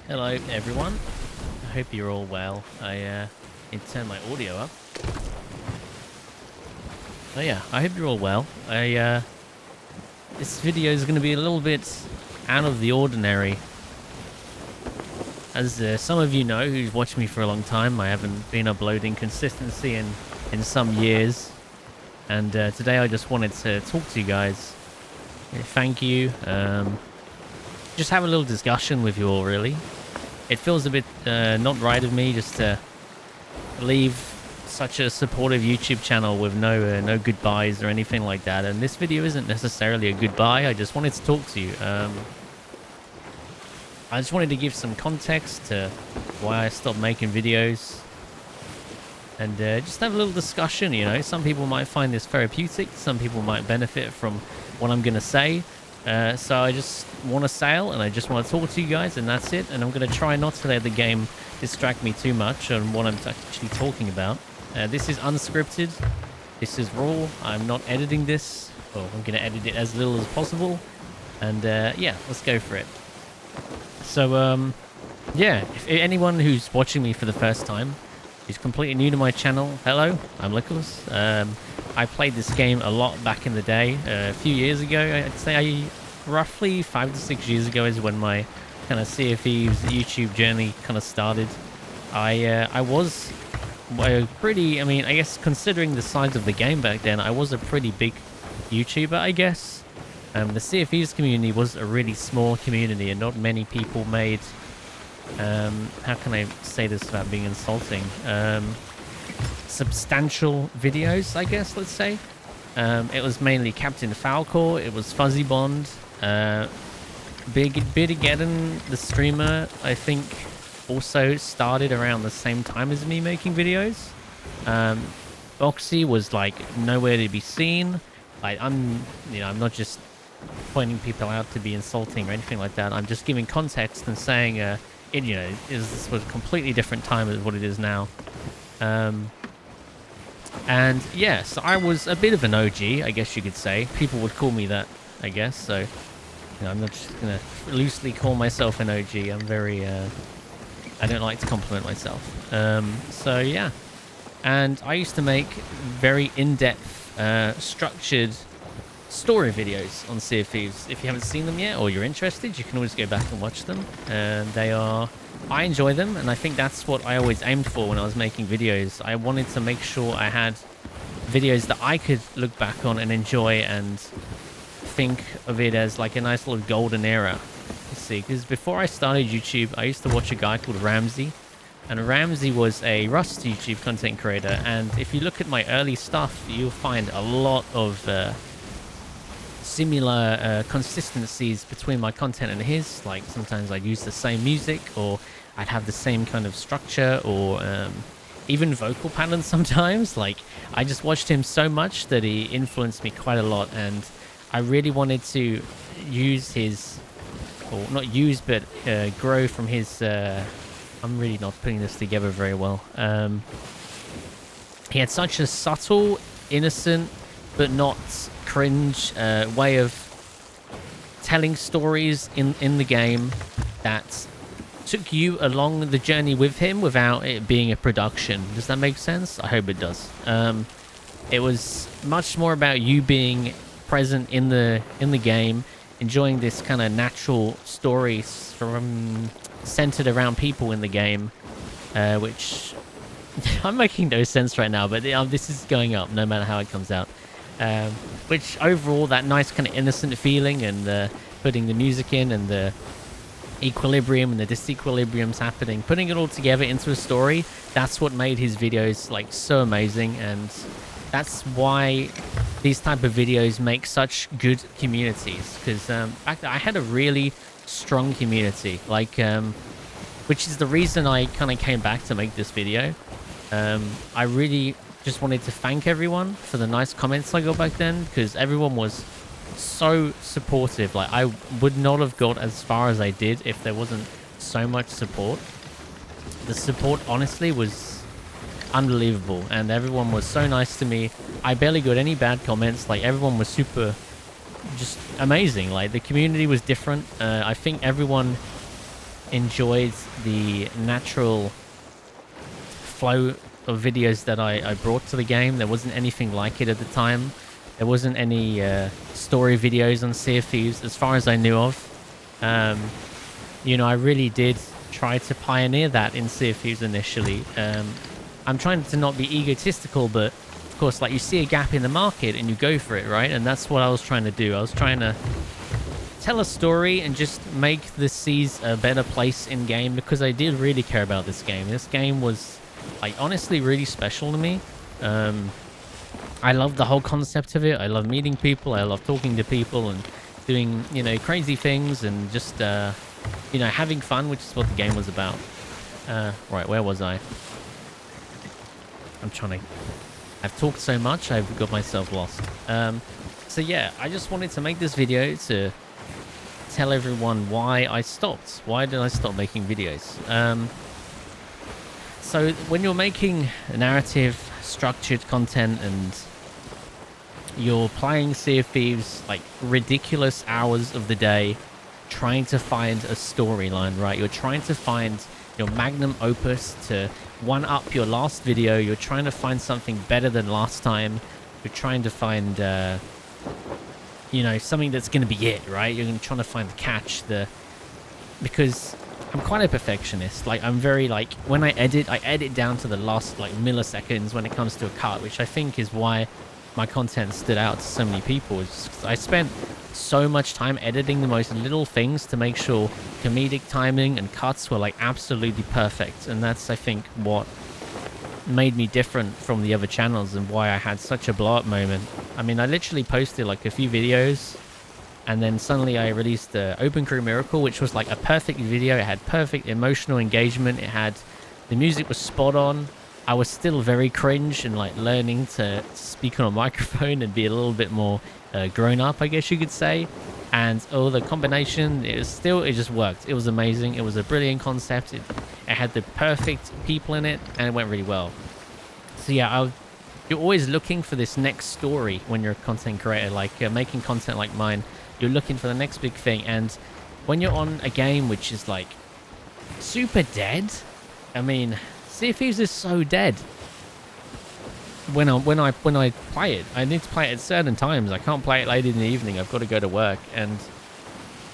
Hello, everyone. I hope you're all well. I need to turn my audio up. Oh yeah, I hope you're all well. This video is going to be a little bit out of the ordinary. As some of you know, who's watched me for a long time, I haven't been uploading consistency in some years. And today I just wanted to talk to you guys. Thank you. Just have a little discussion with you all, really. It feels a bit not right of me just to leave such a supportive YouTube channel with no goodbyes or anything like that. And this video isn't necessarily a goodbye. I just wanted to talk to you. I just wanted to give some context to why I stopped making videos. And just have a little discussion, you know. Some people might find this therapeutic. Some people might benefit from what I'm going to say. So I just want to sail, and I just want to talk to you guys, and that's it. And I'm going to try not to let the game distract me too much on what I'm actually talking about. This is unscripted. This is raw. I'm not editing this. Well, I'm going to edit it as little as possible. And yeah, let's go for it. So, yeah, if anyone who's watching me for the first time is completely new to my channel, hello, I'm Liquorless. I played this game a lot back in the day. A few years ago, I'd say roughly 5 to 6 years ago is when my kind of Sea of Thieves YouTube journey kind of started. I was pretty, I mean, I guess considering the size of the game back then, I was a pretty big YouTuber, I guess. The Sea of Thieves community was a really small community, and not many people made, how can I say this without being insulting? Substantial videos, I guess, let's say. It was mainly Captain Falcor, it was Fuzzy Bond, Big Bidigeddon, the streamer, I think also started around the same time as me making videos. Boxy was like nowhere to be seen. Like I'm not just pointing people out to be insulting or anything like that. I'm just giving context and saying, this was a completely different time as what it is now. And yes, I was a bit of an OG, I guess you could say. People would call me that, I guess. So, I'm not just gonna loosely call myself an OG. I'm very, I don't like to compliment myself. So yeah, and I used to make very in-depth, structured story videos on Sea of Thieves. If you haven't seen them yet, or you're interested, you can always go back and watch them. I enjoy them, and I think that's what I always aimed for when I was making videos. I wanted to make sure I had videos that I could look back on and enjoy and think of it as like a nice little golden era. You see, because before I started YouTube, I used to watch a guy called Ramsey, and Ramsey was a Rust YouTube content creator. And if you look at my early stuff, you'll find a lot of similar consistencies between my content and his. Like sometimes I'd use the same music, or I'd have the same kind of structure, or even vocal patterns sometimes. Like I just watched him so much that he influenced me quite a lot, and I really wanted to use his, or not use, but grow from his. I'm really not putting this together very well. He had such a subtle, innocent, but not cringe way of telling stories in the game that took you along the journey with him without it being a production. Does that make sense? I hope it does. It was much more about you being present in the game, enjoying this kind of natural stories from centered around people in the game, which I'm making no sense right now, but this is going up no matter how it comes out. Which overall, that nice kind of innocent feeling, and putting the music in, and the equilibrium and the disequilibriums happening, putting it all together into a story, that's what made his videos like so amazing. And that's why these type of videos make such good communities, because back then I had a really strong community, like which is the reason I kind of came back to make this video. I really just wanted to thank everyone for the nice comments I got back then, because everyone was so supportive. Like I would not have got as far as I did if there wasn't so much support. The support honestly was unbelievable, and everyone was so nice to me. I barely got any bad comments. Like everyone was super just amazing. Like the community was different. I think everyone enjoyed the natural flow of videos that I brought to the game. There wasn't anything like it at the time. There wasn't any story videos on Sea of Thieves as far as I knew of. You know, I really did try to pioneer that in Sea of Thieves initially. I'm trying to not be egotistical, but of course, like, you see a gap in the market and you go for it, right? And that's what I was trying to do. I was trying to tell a story and just make the seas a better place in game, because I did really care about this game. This game was, like, honestly really special to me. I love the whole concept of it. I love meeting people. I love talking to people and doing, you know, crazy things and just, you know, having fun, which is what the game was about. Right, where was I? I've talked so much, I've got myself lost. So yeah, I just wanted to make this video to tell everyone why I stopped. Why did I stop making videos? So when you're making narrative, structured content, and you're playing Sea of Thieves like ridiculous hours of the day, trying to find a storyline, right? You're trying to find your magnum opus to one-up your last video. You're trying to find something better than last time. You're trying to find, you know, something that's going to be it, right? You're trying to find the catch, because I'm quite a perfectionist. Like, I'm very, like, when I edit down to the last, like, milliseconds when it comes to a cut, which I think is why my content stood out to so many people. Is I spent so much time editing the most little things to make sure comedic timing and cuts were, like, absolutely perfect. And that's, I think, what made me different from the other channels and why I had such a blow up moment. I mean, I literally posted like a few videos, and then suddenly I released the Open Crew Miracle, which was like a perfect video. It had perfect emotional engagement. The music was spot on. I was still very cringe and like learning to speak on a microphone and be a little bit more grown up, I guess you could say. And the combination, it just worked. It was amazing. It was a brilliant concept. It had the perfect people in it, and it went really well. So yeah, you're always looking for this next story when you're a content creator, like making content like mine. You're looking for the next big thing. And when you're on a game which is like super dead, I mean, Sea of Thieves is so dead. When I play it, I need to play it at certain times. I can't play it late in the evening. I've got to go to work, and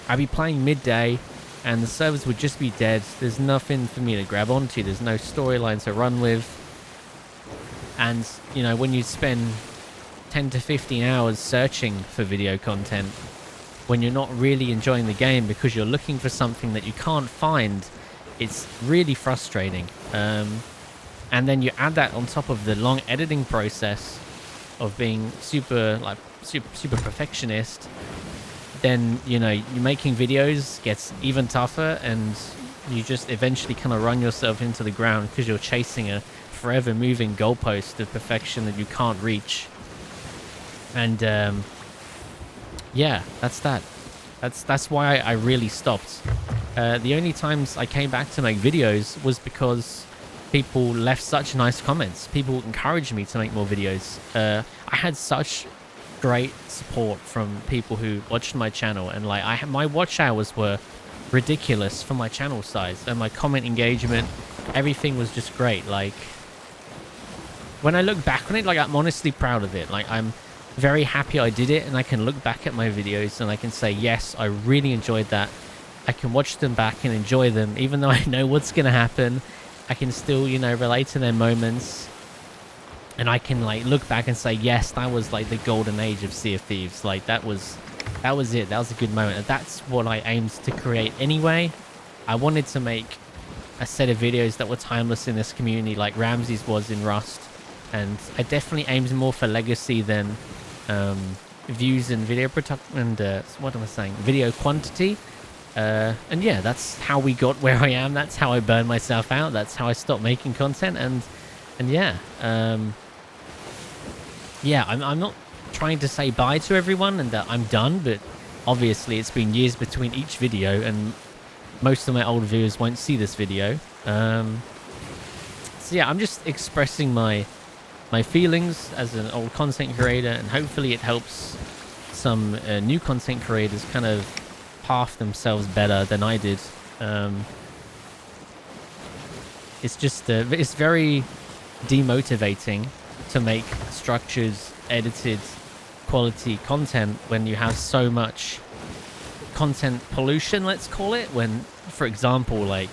I'd be playing midday, and the servers would just be dead. There's nothing for me to grab onto. There's no storyline to run with. And you know, when you spend 10 to 15 hours searching for video content, when you're not really enjoying the game because you're looking for something that you can't find, it's really frustrating. And then you add that on top of the long editing process of being super perfectionist, then, you know, you're making videos gets even tougher, and you just eventually kind of run yourself into the ground because you're chasing a forever moving goalpost of perfection that you can't reach. And yeah, that's that. That's why I really stopped. The only times I came back to make videos was because people left such nice comments. People encouraged me to make more videos. I had such great support from people who watched my channel, and like my watch hours were ridiculous for my channel size, and my comment engagement, everything was just great. Like, when I look back on it, like, I'm honestly proud of it. Like, I'm very happy I did it, and I can look back at my videos and I can say, yes, I really enjoyed that. I can watch them back and enjoy them, even though I know what's going to happen. I can still, you know, relate to their moments, and I can like look back and say, yes, that was like the golden age of Sea of Thieves. Like, that was it. That was a good moment, and that's what I aimed to create anyway. I wanted to make a set of videos that were timeless in this community, like Ramsey's was in Rust, and I definitely aimed more for legacy than views and video video quantity. And yeah, that's how we got where I am. That's how I burned myself out. That's how I stopped making content. And yeah, yeah, I'm not trying to say bye to everyone and that I'm done, but obviously it's been years between each video, and most of my old viewers won't see this video. So yeah, I'm just expressing my feelings as an old content creator, and hopefully it helps some new content creators kind of path themselves better than I did. It's just it's very demotivating to make structured, edited, quality content when you have so much content pollution, let's call it. When, for example, like,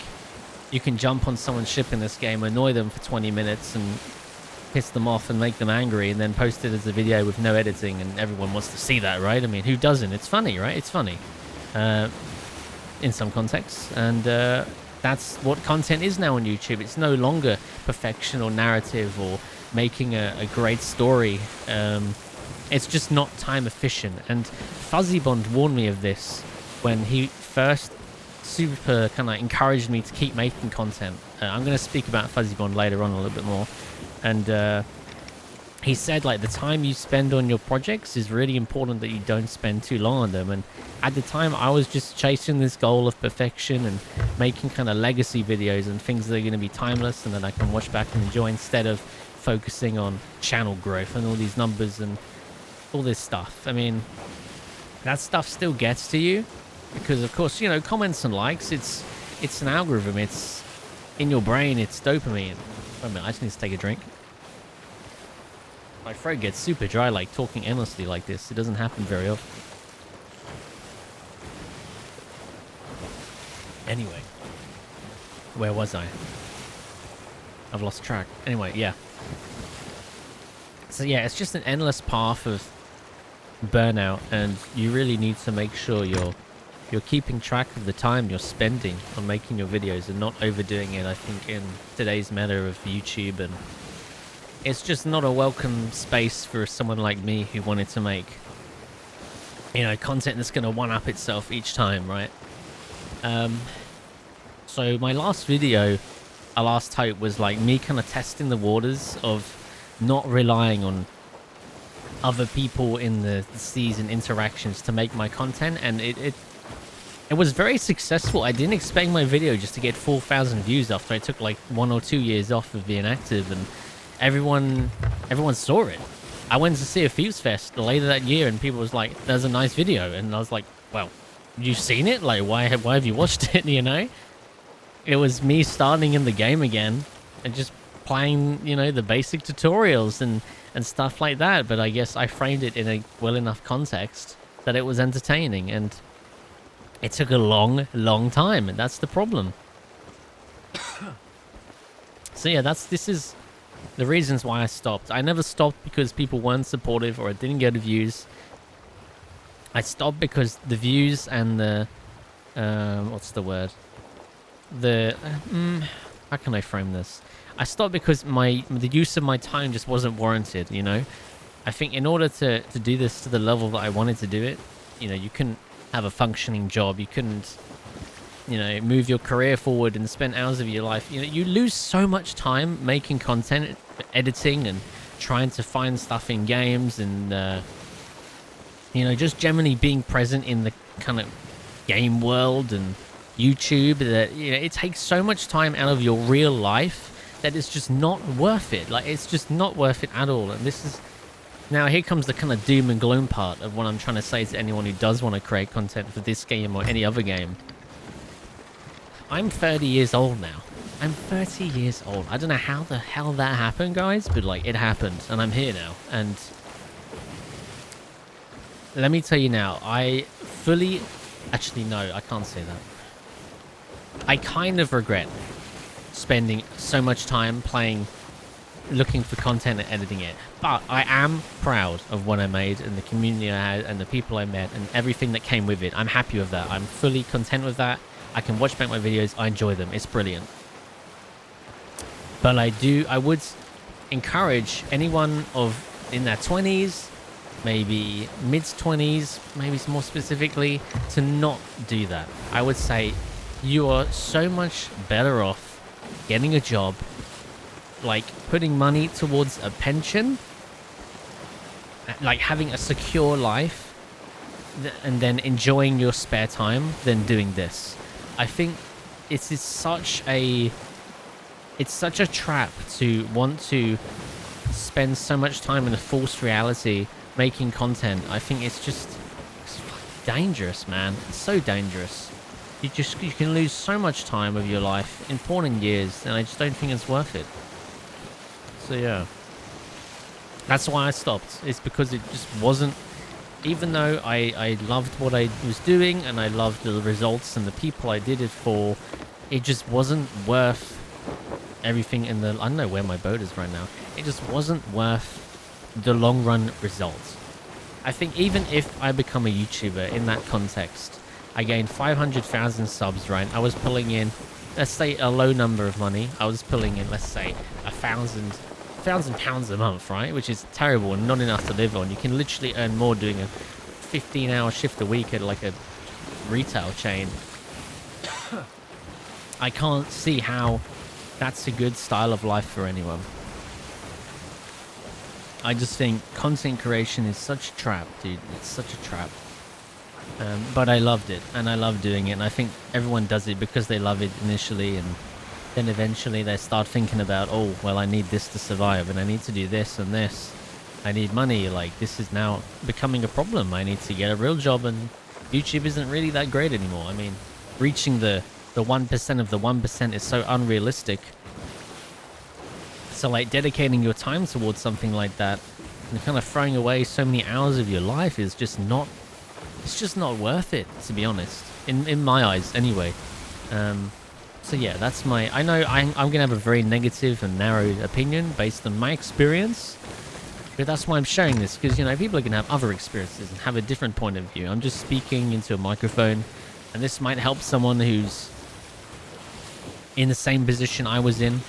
you can jump on someone's ship in this game, annoy them for 20 minutes and piss them off and make them angry, and then post it as a video with no editing, and everyone wants to see that, right? I mean, who doesn't? It's funny, right? It's funny in some contexts, and that's what content is now on YouTube. It's no longer perfection or narrative or making a great story. It's just not time efficient, and Fuzzy Bond warned me of this when he first super kind of encouraged me to keep making content. I'm going to speak about Fuzzy Bond later on a little bit more, and he said, like, the time you spend on your projects is really important, that you don't spend too long on them. And at the time, I was just chasing this goal of perfection and making kind of legacy videos and things that are going to be timeless and that I can watch back and enjoy, instead of focusing on channel growth and all these numbers and all this stuff. I mean, that stuff still gets to you because, of course, you know, comments and likes, it's an algorithm. It's in your brain. It's dopamine. Wait a minute, I just need to take a drink. My throat gets super dry, like, talking endlessly like this. It doesn't happen very often. Anyway, where was I? I've lost track. Anyway, yeah. So yeah, it's just an endless path of burnout, and you really need to make sure you're keeping track of the time you're spending on making your videos and not overdoing it. I think in today's meta of YouTube, and it's just not a welcome space for someone like me who wanted to make, you know, content that's going to one-up itself each time, right? So my last video, our last hope, was like me kind of testing the waters of not relying on other people in the season interactions to make my content, and it was very successful. I didn't expect my video just to get 4,000 views after I took like 1 or 2 years off of being active, and everyone saw it. I went to see a Thieves Fest later that year, and people was like, "There's a nice video," and I was like, "Well, you've seen it? Like, why have you watched it?" You know, it was me starting in the game again and just playing, you know, the basic tutorials and stuff like that. But I guess I framed it in a well enough context that it was entertaining, and it took a long time, and that's the problem. So yeah, this is the reasons why I stopped. I never stopped because people weren't supportive or I didn't get views. I stopped because the views and the what's the word? How can I frame this? I stopped because the use of my time just wasn't warranted, you know? I think in order to do this to the level that I wanted to do it, you know, you couldn't have a functioning job. You couldn't, you know, move your career forward and spend hours of your life. You know, you lose so much time making content, editing, and trying to find stuff in games, and you know, just generally being present in the kind of game world and YouTube, that, you know, it takes so much time out of your real life that it's just not worth it. Like, it's just not worth it at all. And this is, now here comes the kind of doom and gloom part of what I'm trying to say to anyone who does want to create content for this game or any other game. I'm 30 years old now. I'm 30 years old. I don't know how the hell that happened, guys, but, like, it happened, and I'm here now. And let me tell you now, I fully... Actually, no, I can't say that. I kind of regret spending so much time looking for content and editing it. But I am proud of what I made and the community I had and the people I met and everything that came with it. I'm happy with that. I'm fully content with that. I can watch back my videos. I enjoy them. It's brilliant. But I would encourage anyone in their 20s, maybe mid-20s, maybe more specifically, to not do that. I would say you are so much better off getting a job, like putting money towards a pension, like having a secure life, and then enjoying your spare time than doing this. I think it's such a trap to want to spend so much time in a false reality making content. I think it's dangerous, man. It's so dangerous. You can lose so much time of your life, important years, and I just don't think it's worth it. So yeah, that's why I stopped. It's because it just wasn't. Even though I loved what I was doing and I loved the results and the people I did it for, it just wasn't worth everything in the... I don't know where my boat is right now. It just wasn't worth the long run results. I think even if I become a YouTuber in that context, I gained 500,000 subs, right? I was pulling in, let's say, a low number of money. I was pulling in, let's say, £1,000 a month, right? Which is terrible and not enough to live on. You can literally earn more doing a 15-hour shift a week at like a retail chain. I can't see how that's a good style of life for anyone. I just think content creation is such a trap, dude. It's such a trap. But I loved it, and I love doing it, and I think everyone does it because they love it initially, and then eventually they start thinking about, oh, well, I need this to survive, and I need to do this and this. I need money. Like, this is now becoming a problem. I need to get a real job, and YouTube isn't really that great anymore. I mean, reaching the 1% of the 1% is so unrealistic. So, like, dedicating your time towards something like that and kind of throwing away so many hours of your life is just not... It's just not worth it, to be honest. In my eyes, anyway. So yeah, that's my... I know I'm going to have a very negative and narrow opinion based on my experience. But that's why I'm sharing this, because, you know, people are going to have other experiences and have a different point of view. I'm just speaking into a microphone, and this might help someone who's in the same position I was in.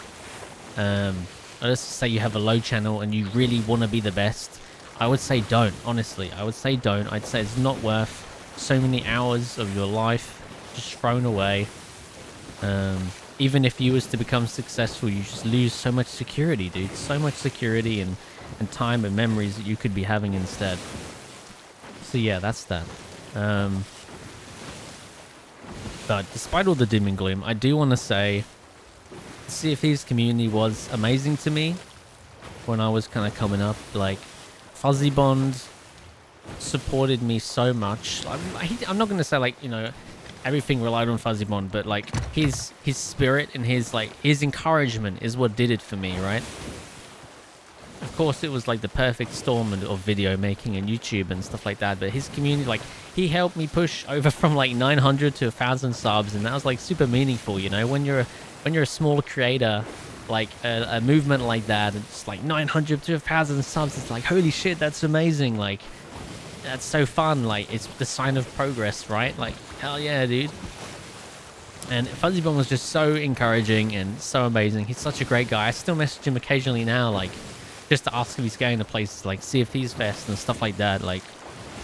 Let's say you have a low channel and you really want to be the best. I would say don't, honestly. I would say don't. I'd say it's not worth so many hours of your life just thrown away. Even if you was to become successful, you just lose so much security, dude. So much security and time and memories that you could be having instead. So yeah, that's that. But despite all the doom and gloom, I do want to say the Sea of Thieves community was amazing to me when I was kind of coming up. Like, Fuzzy Bond supported me so much. I'm not going to say, like, you know, everything relied on Fuzzy Bond, but like his spirit and his encouragement is what did it for me, right? Of course, it was like the perfect storm of video making and YouTube and stuff like that, but his community, like, he helped me push over from like 900 to 1,000 subs, and that was like super meaningful, you know? When you're a small creator, like a movement like that, it's like 900 to 1,000 subs, it's like, holy shit, that's amazing. Like, that's so fun. Like, it's the sign of progress, right? Like, hell yeah, dude. And Fuzzy Bomb was just so encouraging and so amazing. He's such a great guy. I still message him occasionally now, like, just to ask if he's going to places like Sea of Thieves Fest and stuff like that. Like,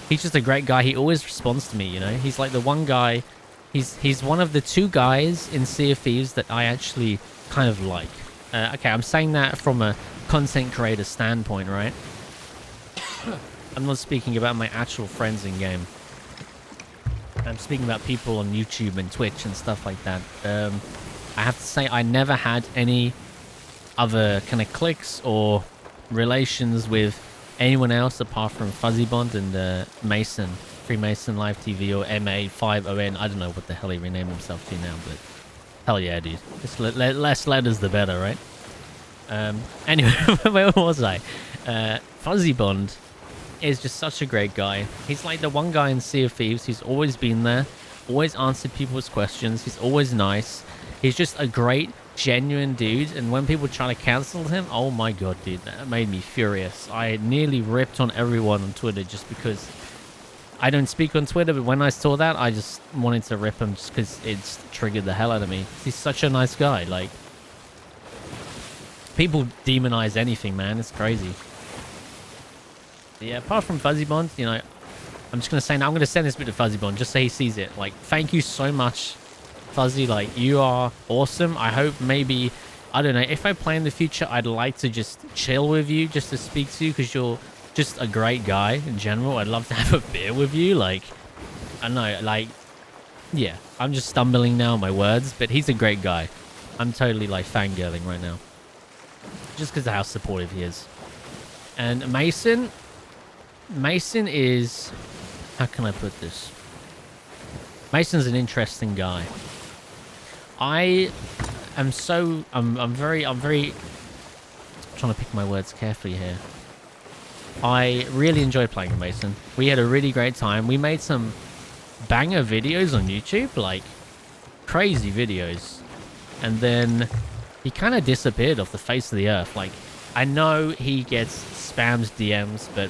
he's just a great guy. He always responds to me, you know? He's like the one guy, he's one of the two guys in Sea of Thieves that I actually kind of like. Okay, I'm saying that from a content creator standpoint, right? I'm not speaking about my actual friends in game. I'm speaking about people on YouTube and Twitch and stuff like that. I have to say, I never had any other kind of cliques or relations with anyone else apart from Fuzzy Bond and Mason, Freemason Live TV, or MA5ON. I don't know what the hell he renamed himself to now, but hell yeah, dude. Just less letters the better, right? Anyway, where was I? Fuzzy Bond is just such a great guy. He's like the one guy in Sea of Thieves. He's always been there, always answered people's questions. He's always nice. He's just a great, genuine dude. And when people try to cancel him, oh my god, dude, that made me furious. I nearly ripped on everyone on Twitter just because I don't speak on Twitter, but when I saw that, I just wanted to rip him just because it's triggered the hell out of me. He's such a nice guy. Like, people demonize anything, man. It's crazy. Yeah, apart from Fuzzy Bond, you know, I'm just going to say now, I'm going to send this bit to Fuzzy Bond just so he sees it. Like, thank you so much, Fuzzy. Like, you are awesome. I hope maybe, I don't know, if I play in the future, I'd like to just chill with you, just to speak to you, because you're just a great guy in general. I'd love to have a beer with you. Like, I don't know, like, yeah, I'm just stumbling now on my words, but he's a great guy. I'm totally, like, fangirling right now. Just because of how supportive he is. And Mason is... How can I put this? Mason's an interesting guy. I'm very trying to pick my words carefully here. I really enjoyed playing with Mason. We had a really great time. We made some banger videos on YouTube, like crazy videos. And then he kind of disappeared off the face of the earth. Like, I know he gets spams DMs, but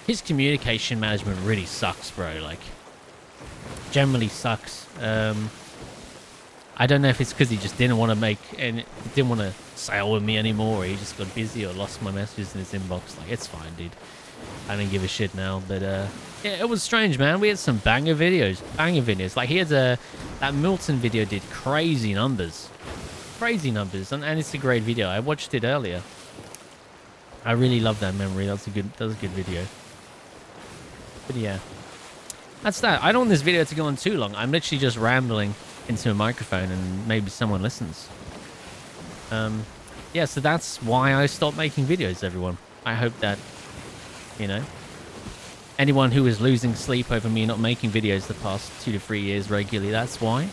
his communication management really sucks, bro. Like, generally sucks. I don't know if it's because he just didn't want to sail with me anymore, or he just got busy or lost my messages in his inbox. Like, it's fine, dude. I don't give a shit now. But yeah, it was strange, man. We had some banger videos. Like, he had that Milton video did crazy numbers. And it's a great video. I watched it earlier. I really love that memory. That was a good video. But yeah, that's that. I don't want this video to go on too long. I'm literally just rambling into a microphone and maybe someone listens. Yeah, so that's why I stopped making videos, everyone. I hope that, you know, anyone who is losing sleep over me not making videos the past 2 to 3 years regularly, that's why.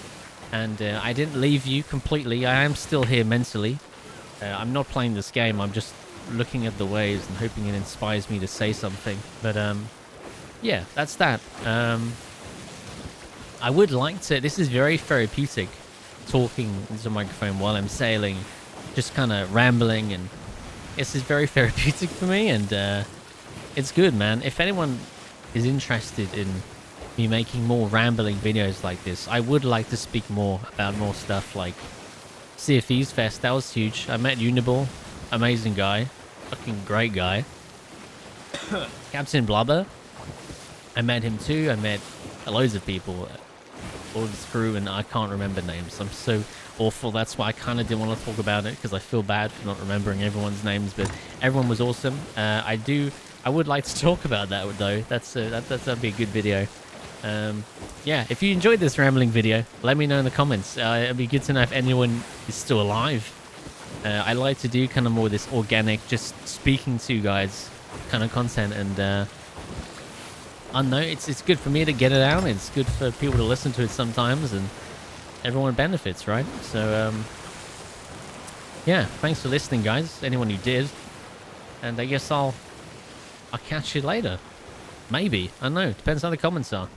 And I didn't leave you completely. I am still here mentally. I'm not playing this game. I'm just looking at the waves and hoping it inspires me to say something. But yeah, that's that. I would like to... This is very therapeutic, talking into a microphone while I'm sailing, just kind of rambling, and this is very therapeutic for me, and it's good, man. If anyone is interested in me making more rambling videos like this, I would like to speak more about more stuff, like Sea of Thieves Fest. That was huge. I met Uniball. Amazing guy. Fucking great guy. Captain Blubber. I met him too. I met loads of people. All his crew, and I can't remember names. I'm so awful. That's why I kind of didn't want to talk about it, because I feel bad for not remembering everyone's names, but everyone was awesome. I would like to talk about that, though. That'd be a good video. Yeah, if you enjoyed this rambling video, let me know in the comments. It'd be good to know if anyone is still alive. I like to do kind of more this organic, just speaking to you guys kind of content, and I don't know, it's good for me to get it out. It's good for people to listen to it sometimes, and everyone benefits, right? So yeah, thanks for listening, guys, anyone who did. And I guess I'll catch you later. Maybe. I don't know. Depends how the comments are.